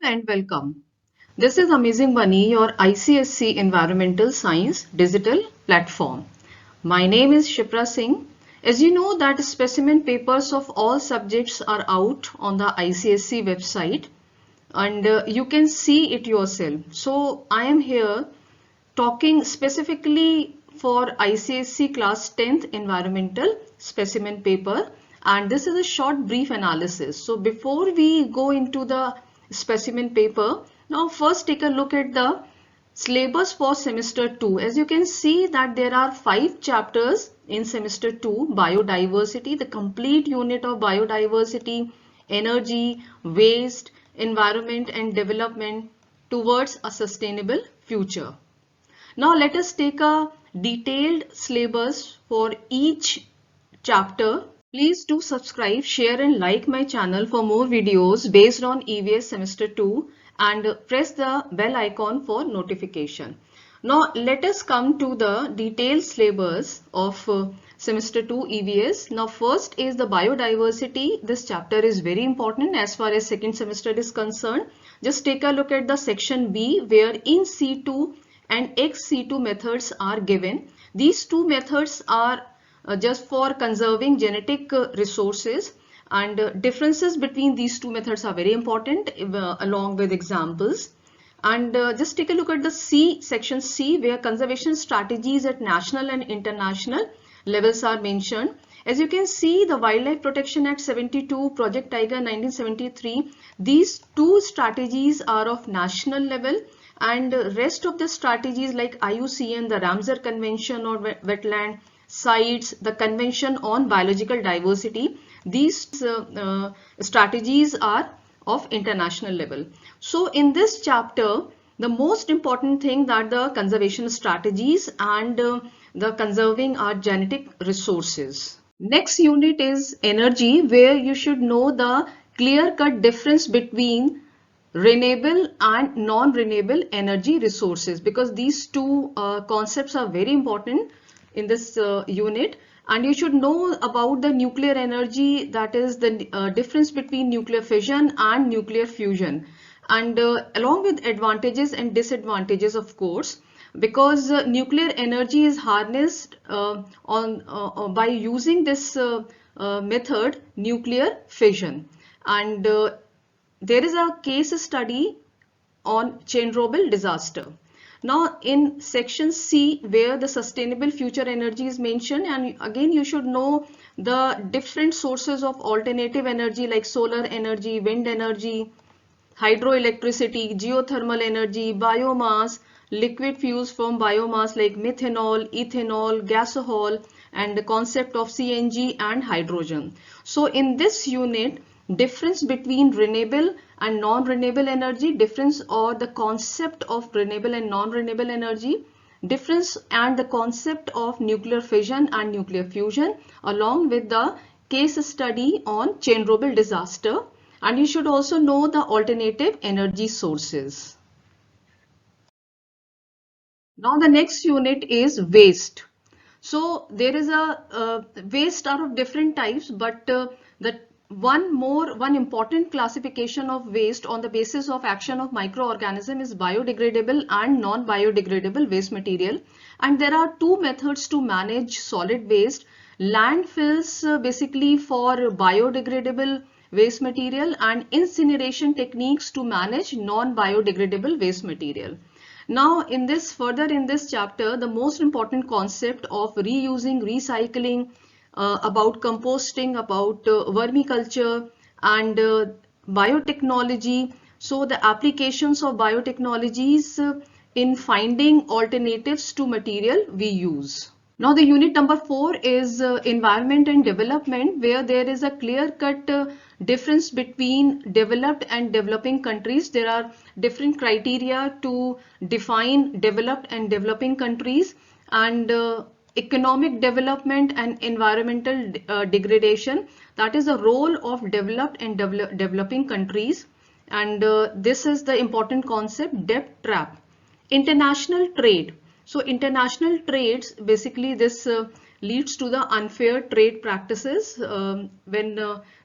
and welcome. This is Amazing Bunny, your ICSC Environmental Science digital platform. My name is Shipra Singh. As you know that specimen papers of all subjects are out on the ICSC website and you can see it yourself. So I am here talking specifically for ICSC class 10th environmental specimen paper, and this is a short brief analysis. So before we go into the specimen paper, now first take a look at the syllabus for semester 2. As you can see that there are 5 chapters in semester 2: biodiversity, the complete unit of biodiversity, energy, waste, environment and development towards a sustainable future. Now let us take a detailed syllabus for each chapter. Please do subscribe, share and like my channel for more videos based on EVS semester 2 and press the bell icon for notification. Now let us come to the detailed syllabus of semester 2 EVS. Now first is the biodiversity. This chapter is very important as far as second semester is concerned. Just take a look at the section B where in situ and ex situ methods are given. These two methods are just for conserving genetic resources, and differences between these two methods are very important along with examples. And just take a look at the C, section C, where conservation strategies at national and international levels are mentioned. As you can see, the Wildlife Protection Act 72, Project Tiger 1973, these two strategies are of national level, and rest of the strategies like IUCN, the Ramsar Convention or wetland sites, the Convention on Biological Diversity, these strategies are of international level. So in this chapter, the most important thing that the conservation strategies and the conserving our genetic resources. Next unit is energy, where you should know the clear-cut difference between renewable and non-renewable energy resources, because these two concepts are very important in this unit. And you should know about the nuclear energy, that is the difference between nuclear fission and nuclear fusion, and along with advantages and disadvantages, of course, because nuclear energy is harnessed by using this method, nuclear fission. And there is a case study on Chernobyl disaster. Now in section C, where the sustainable future energy is mentioned, and again you should know the different sources of alternative energy like solar energy, wind energy, hydroelectricity, geothermal energy, biomass, liquid fuels from biomass like methanol, ethanol, gasohol, and the concept of CNG and hydrogen. So in this unit, difference between renewable and non-renewable energy, difference or the concept of renewable and non-renewable energy, difference and the concept of nuclear fission and nuclear fusion, along with the case study on Chernobyl disaster. And you should also know the alternative energy sources. Now the next unit is waste. So there is a waste are of different types, but the one important classification of waste on the basis of action of microorganism is biodegradable and non-biodegradable waste material. And there are two methods to manage solid waste: landfills basically for biodegradable waste material, and incineration techniques to manage non-biodegradable waste material. Now in this chapter, the most important concept of reusing, recycling, about composting, about vermiculture and biotechnology. So the applications of biotechnologies in finding alternatives to material we use. Now the unit number 4 is environment and development, where there is a clear-cut difference between developed and developing countries. There are different criteria to define developed and developing countries, and economic development and environmental degradation, that is the role of developed and developing countries. And this is the important concept, debt trap. International trade. So international trades, basically this leads to the unfair trade practices when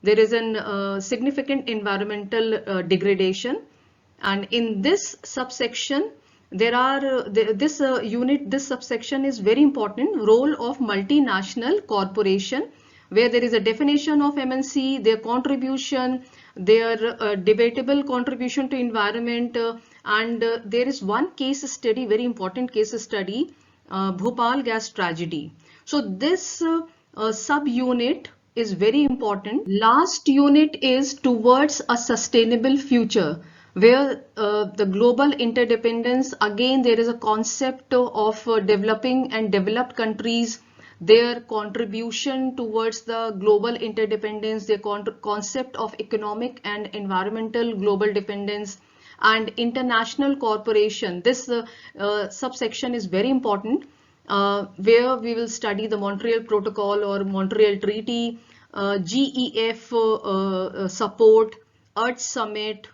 there is a significant environmental degradation. And in this subsection, there are this subsection is very important, role of multinational corporation, where there is a definition of MNC, their contribution, their debatable contribution to environment, and there is one case study, very important case study, Bhopal gas tragedy. So this sub-unit is very important. Last unit is towards a sustainable future, where the global interdependence, again there is a concept of developing and developed countries, their contribution towards the global interdependence, their concept of economic and environmental global dependence, and international cooperation. This subsection is very important, where we will study the Montreal Protocol or Montreal Treaty, GEF support, Earth Summit,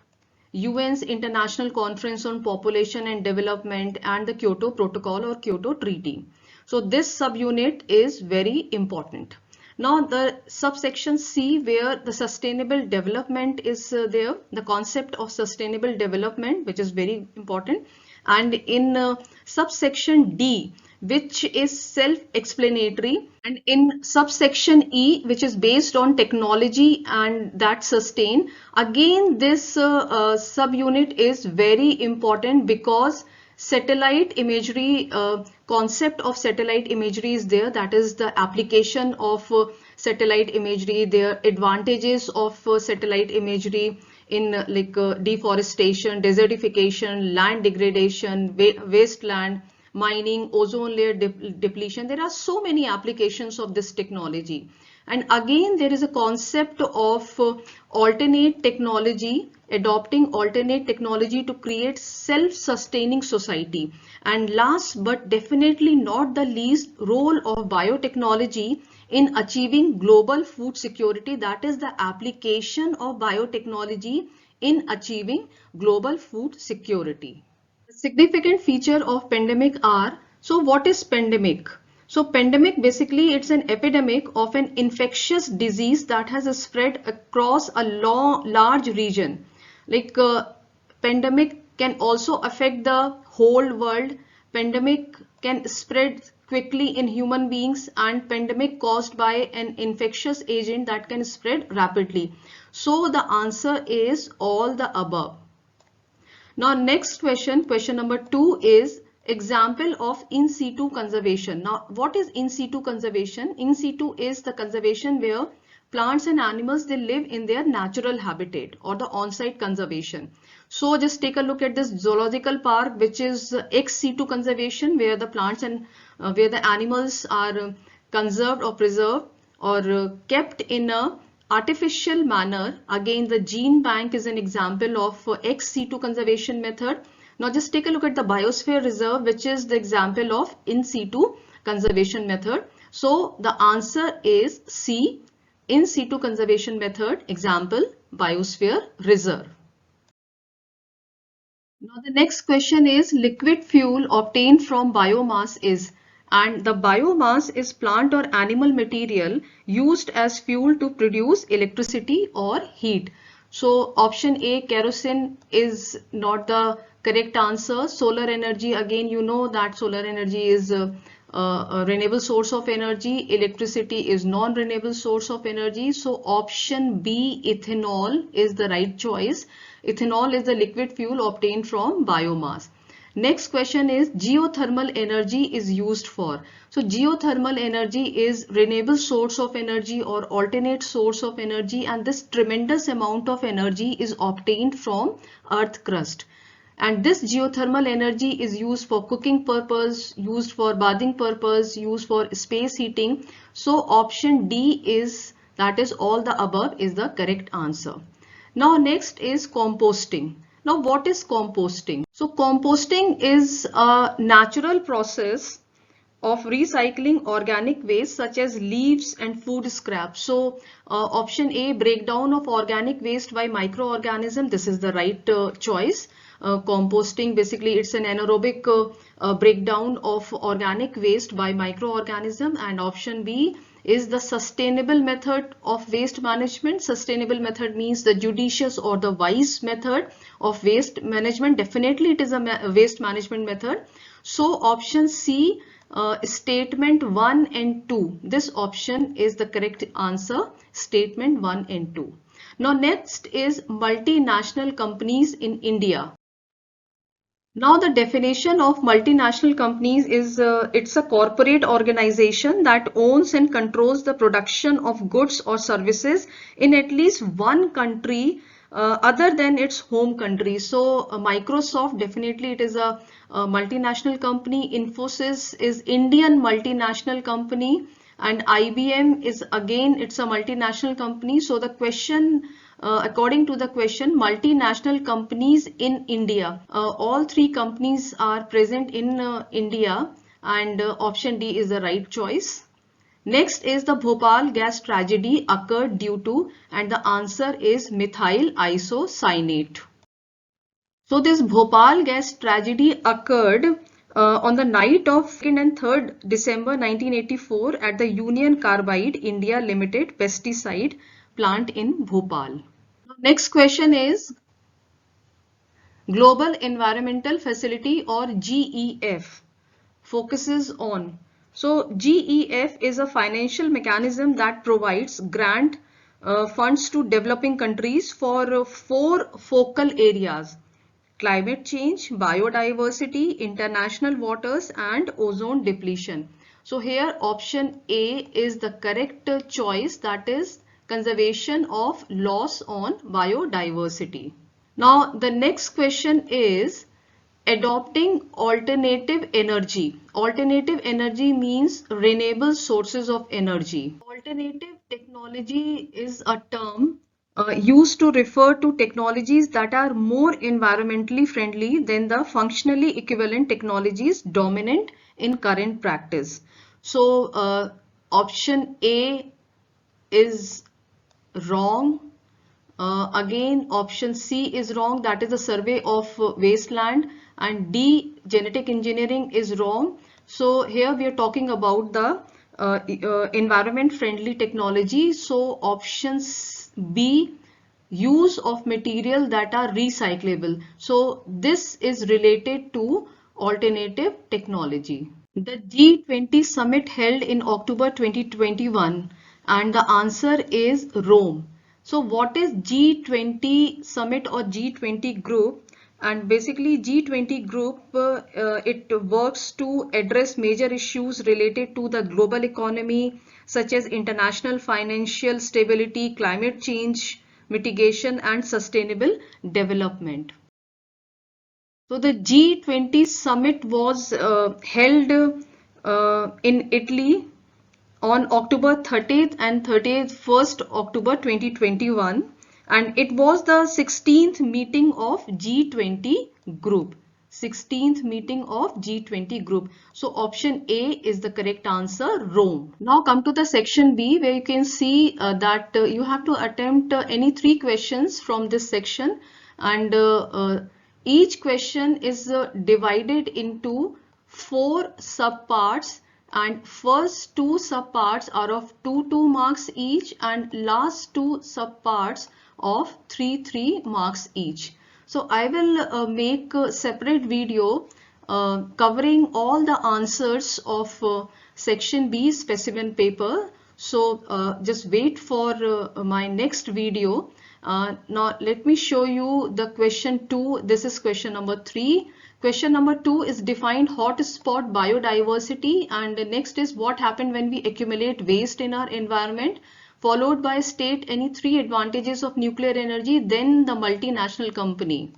UN's International Conference on Population and Development, and the Kyoto Protocol or Kyoto Treaty. So this subunit is very important. Now the subsection C, where the sustainable development is there, the concept of sustainable development, which is very important. And in subsection D, which is self-explanatory, and in subsection E, which is based on technology and that sustain, again this subunit is very important, because satellite imagery, concept of satellite imagery is there, that is the application of satellite imagery, their advantages of satellite imagery in deforestation, desertification, land degradation, wasteland, mining, ozone layer depletion. There are so many applications of this technology. And again there is a concept of alternate technology, adopting alternate technology to create self-sustaining society. And last but definitely not the least, role of biotechnology in achieving global food security, that is the application of biotechnology in achieving global food security. Significant feature of pandemic are, so what is pandemic? So pandemic, basically it's an epidemic of an infectious disease that has spread across a large region. Pandemic can also affect the whole world. Pandemic can spread quickly in human beings, and pandemic caused by an infectious agent that can spread rapidly. So the answer is all the above. Now next question, question number 2 is example of in situ conservation. Now what is in situ conservation? In situ is the conservation where plants and animals, they live in their natural habitat, or the on-site conservation. So just take a look at this zoological park, which is ex situ conservation, where the plants and where the animals are conserved or preserved or kept in a artificial manner. Again, the gene bank is an example of ex situ conservation method. Now just take a look at the biosphere reserve, which is the example of in situ conservation method. So the answer is C, in situ conservation method, example biosphere reserve. Now the next question is liquid fuel obtained from biomass is, and the biomass is plant or animal material used as fuel to produce electricity or heat. So option A, kerosene, is not the correct answer. Solar energy, again you know that solar energy is a renewable source of energy. Electricity is non-renewable source of energy. So option B, ethanol, is the right choice. Ethanol is the liquid fuel obtained from biomass. Next question is geothermal energy is used for. So geothermal energy is renewable source of energy or alternate source of energy, and this tremendous amount of energy is obtained from earth crust. And this geothermal energy is used for cooking purpose, used for bathing purpose, used for space heating. So option D is, that is all the above, is the correct answer. Now next is composting. Now what is composting? So composting is a natural process of recycling organic waste such as leaves and food scraps. So option A, breakdown of organic waste by microorganism, this is the right choice. Composting, basically it's an anaerobic breakdown of organic waste by microorganism. And option B, is the sustainable method of waste management. Sustainable method means the judicious or the wise method of waste management. Definitely it is a waste management method. So option C, statement 1 and 2. This option is the correct answer, statement 1 and 2. Now next is multinational companies in India. Now the definition of multinational companies is it's a corporate organization that owns and controls the production of goods or services in at least one country other than its home country. So Microsoft, definitely it is a multinational company. Infosys is Indian multinational company, and IBM is again, it's a multinational company. So the question, according to the question, multinational companies in India, all three companies are present in India, and option D is the right choice. Next is the Bhopal gas tragedy occurred due to, and the answer is methyl isocyanate. So this Bhopal gas tragedy occurred on the night of 2nd and 3rd December 1984 at the Union Carbide India Limited pesticide plant in Bhopal. Next question is Global Environmental Facility or GEF focuses on. So GEF is a financial mechanism that provides grant funds to developing countries for four focal areas: climate change, biodiversity, international waters, and ozone depletion. So here option A is the correct choice, that is conservation of loss on biodiversity. Now the next question is adopting alternative energy. Alternative energy means renewable sources of energy. Alternative technology is a term used to refer to technologies that are more environmentally friendly than the functionally equivalent technologies dominant in current practice. So option A is wrong. Again, option C is wrong, that is the survey of wasteland, and D, genetic engineering, is wrong. So here we are talking about the environment friendly technology. So options B, use of material that are recyclable. So this is related to alternative technology. The G20 summit held in October 2021, and the answer is Rome. So what is G20 summit or G20 group? And basically G20 group, it works to address major issues related to the global economy, such as international financial stability, climate change mitigation, and sustainable development. So the G20 summit was held in Italy on October 30th and 31st October 2021, and it was the 16th meeting of G20 group. 16th meeting of G20 group. So option A is the correct answer, Rome. Now come to the section B, where you can see that you have to attempt any three questions from this section, and each question is divided into four subparts, and first two subparts are of 2 marks each, and last two subparts of 3 marks each. So I will make a separate video covering all the answers of section B specimen paper. So just wait for my next video. Now let me show you the question 2. This is question number 3. Question number 2 is defined hotspot biodiversity, and the next is what happened when we accumulate waste in our environment, followed by state any 3 advantages of nuclear energy, then the multinational company.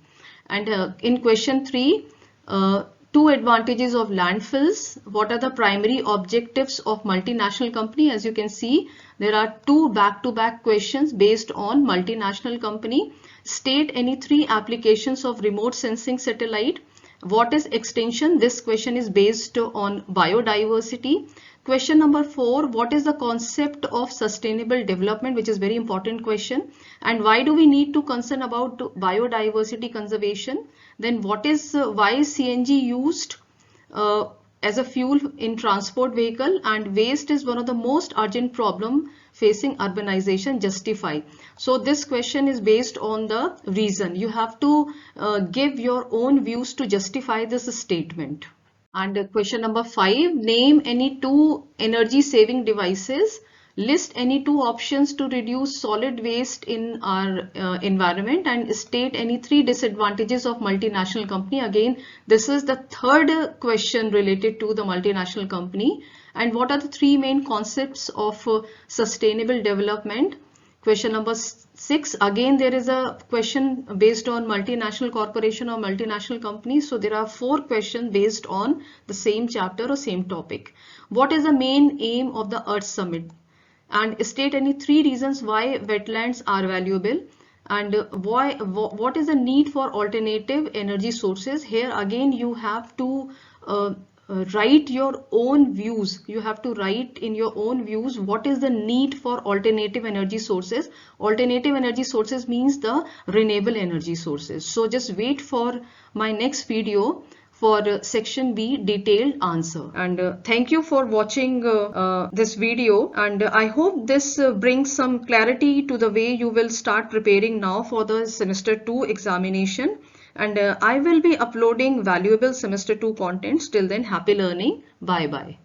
And in question 3, 2 advantages of landfills. What are the primary objectives of multinational company? As you can see, there are 2 back-to-back questions based on multinational company. State any 3 applications of remote sensing satellite. What is extinction? This question is based on biodiversity. Question number 4, what is the concept of sustainable development, which is very important question, and why do we need to concern about biodiversity conservation? Then what is why is CNG used as a fuel in transport vehicle, and waste is one of the most urgent problem facing urbanization, justify. So this question is based on the reason. You have to give your own views to justify this statement. And question number 5, name any two energy saving devices. List any two options to reduce solid waste in our environment, and state any three disadvantages of multinational company. Again, this is the third question related to the multinational company. And what are the three main concepts of sustainable development? Question number 6, again there is a question based on multinational corporation or multinational company. So there are 4 questions based on the same chapter or same topic. What is the main aim of the Earth Summit? And state any 3 reasons why wetlands are valuable. And what is the need for alternative energy sources? Here again you have to write your own views. You have to write in your own views what is the need for alternative energy sources. Alternative energy sources means the renewable energy sources. So just wait for my next video for section B, detailed answer. And thank you for watching this video, and I hope this brings some clarity to the way you will start preparing now for the semester 2 examination. And I will be uploading valuable semester 2 contents. Till then, happy learning. Bye bye.